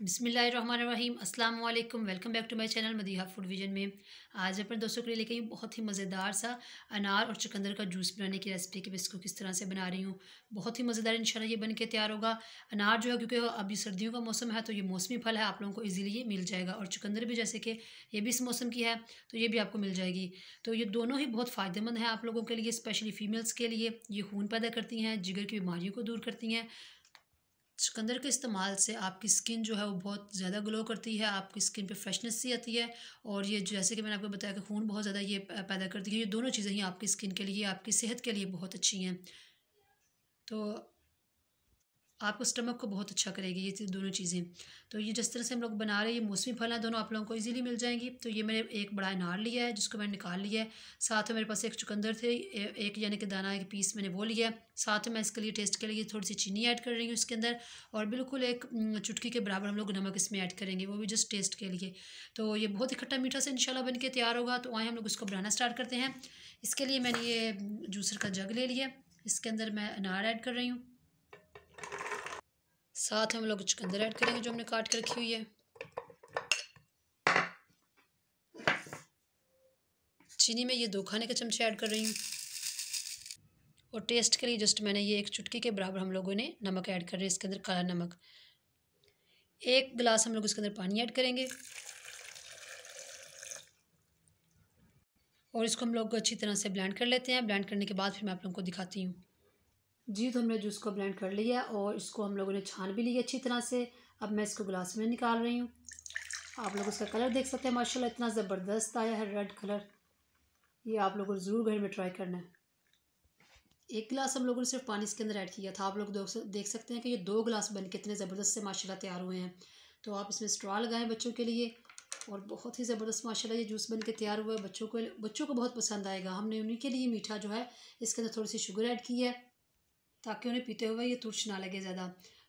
बिस्मिल्लाहिर्रहमानिर्रहीम अस्सलाम वालेकुम। Welcome back to my channel Madiha food vision में। आज अपने दोस्तों के लिए लेके आई हूँ बहुत ही मज़ेदार सा अनार और चुकंदर का जूस बनाने की रेसिपी कि मैं इसको किस तरह से बना रही हूँ। बहुत ही मज़ेदार इंशाल्लाह ये बन के तैयार होगा। अनार जो है क्योंकि अभी सर्दियों का मौसम है तो ये मौसमी फल है, आप लोगों को ईज़िली ये मिल जाएगा। और चुकंदर भी जैसे कि ये भी इस मौसम की है तो ये भी आपको मिल जाएगी। तो ये दोनों ही बहुत फ़ायदेमंद हैं आप लोगों के लिए, स्पेशली फ़ीमेल्स के लिए। ये खून पैदा करती हैं, जिगर की बीमारियों को दूर करती हैं। चुकंदर के इस्तेमाल से आपकी स्किन जो है वो बहुत ज़्यादा ग्लो करती है, आपकी स्किन पे फ्रेशनेस सी आती है। और ये जैसे कि मैंने आपको बताया कि खून बहुत ज़्यादा ये पैदा करती है। ये दोनों चीज़ें ही आपकी स्किन के लिए, आपकी सेहत के लिए बहुत अच्छी हैं। तो आपको स्टमक को बहुत अच्छा करेगी ये दोनों चीज़ें। तो ये जिस तरह से हम लोग बना रहे हैं, ये मौसमी फल हैं, दोनों आप लोगों को इजीली मिल जाएंगी। तो ये मैंने एक बड़ा अनार लिया है जिसको मैंने निकाल लिया है। साथ में मेरे पास एक चुकंदर थे, एक यानी कि दाना एक पीस मैंने वो लिया है। साथ में मैं इसके लिए टेस्ट के लिए थोड़ी सी चीनी ऐड कर रही हूँ इसके अंदर। और बिल्कुल एक चुटकी के बराबर हम लोग नमक इसमें ऐड करेंगे, वो भी जस्ट टेस्ट के लिए। तो ये बहुत ही खट्टा मीठा से इंशाल्लाह बन के तैयार होगा। तो आए हम लोग इसको बनाना स्टार्ट करते हैं। इसके लिए मैंने ये जूसर का जग ले लिया, इसके अंदर मैं अनार ऐड कर रही हूँ। साथ हम लोग चुकंदर ऐड करेंगे जो हमने काट के रखी हुई है। चीनी में ये 2 खाने के चमचे ऐड कर रही हूँ। और टेस्ट के लिए जस्ट मैंने ये एक चुटकी के बराबर हम लोगों ने नमक ऐड कर रहे हैं इसके अंदर, काला नमक। 1 गिलास हम लोग इसके अंदर पानी ऐड करेंगे। और इसको हम लोग अच्छी तरह से ब्लेंड कर लेते हैं। ब्लेंड करने के बाद फिर मैं आप लोगों को दिखाती हूँ। जी, तो हमने जूस को ब्लेंड कर लिया और इसको हम लोगों ने छान भी लिया अच्छी तरह से। अब मैं इसको गिलास में निकाल रही हूँ। आप लोग इसका कलर देख सकते हैं, माशाल्लाह इतना ज़बरदस्त आया है रेड कलर। ये आप लोगों को ज़रूर घर में ट्राई करना है। 1 गिलास हम लोगों ने सिर्फ पानी इसके अंदर ऐड किया था। आप लोग देख सकते हैं कि ये 2 गिलास बन के इतने ज़बरदस्त से माशाल्लाह तैयार हुए हैं। तो आप इसमें स्ट्रॉ लगाएं बच्चों के लिए। और बहुत ही ज़बरदस्त माशाल्लाह ये जूस बन के तैयार हुआ है। बच्चों को बहुत पसंद आएगा। हमने उन्हीं के लिए मीठा जो है इसके अंदर थोड़ी सी शुगर ऐड की है ताकि उन्हें पीते हुए ये तुर्च ना लगे ज़्यादा।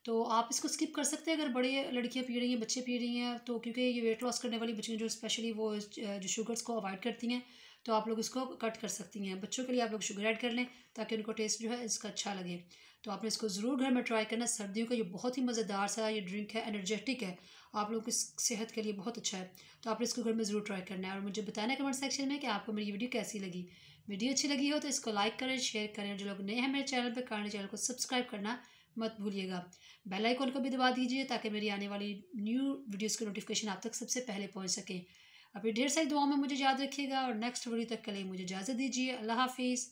तो आप इसको स्किप कर सकते हैं अगर बड़ी लड़कियां पी रही हैं, बच्चे पी रही हैं तो, क्योंकि ये वेट लॉस करने वाली बच्चियाँ जो स्पेशली वो जो शुगर्स को अवॉइड करती हैं, तो आप लोग इसको कट कर सकती हैं। बच्चों के लिए आप लोग शुगर ऐड कर लें ताकि उनको टेस्ट जो है इसका अच्छा लगे। तो आपने इसको ज़रूर घर में ट्राई करना। सर्दियों का ये बहुत ही मज़ेदार सा ये ड्रिंक है, एनर्जेटिक है, आप लोगों की सेहत के लिए बहुत अच्छा है। तो आपने इसको घर में ज़रूर ट्राई करना है और मुझे बताना कमेंट सेक्शन में कि आपको मेरी वीडियो कैसी लगी। वीडियो अच्छी लगी हो तो इसको लाइक करें, शेयर करें। जो लोग नए हैं मेरे चैनल पर, काइंडली चैनल को सब्सक्राइब करना मत भूलिएगा। बेल आइकन को भी दबा दीजिए ताकि मेरी आने वाली न्यू वीडियोस की नोटिफिकेशन आप तक सबसे पहले पहुंच सके। अपनी ढेर सारी दुआओं में मुझे याद रखिएगा और नेक्स्ट वीडियो तक के लिए मुझे इजाज़त दीजिए। अल्लाह हाफिज़।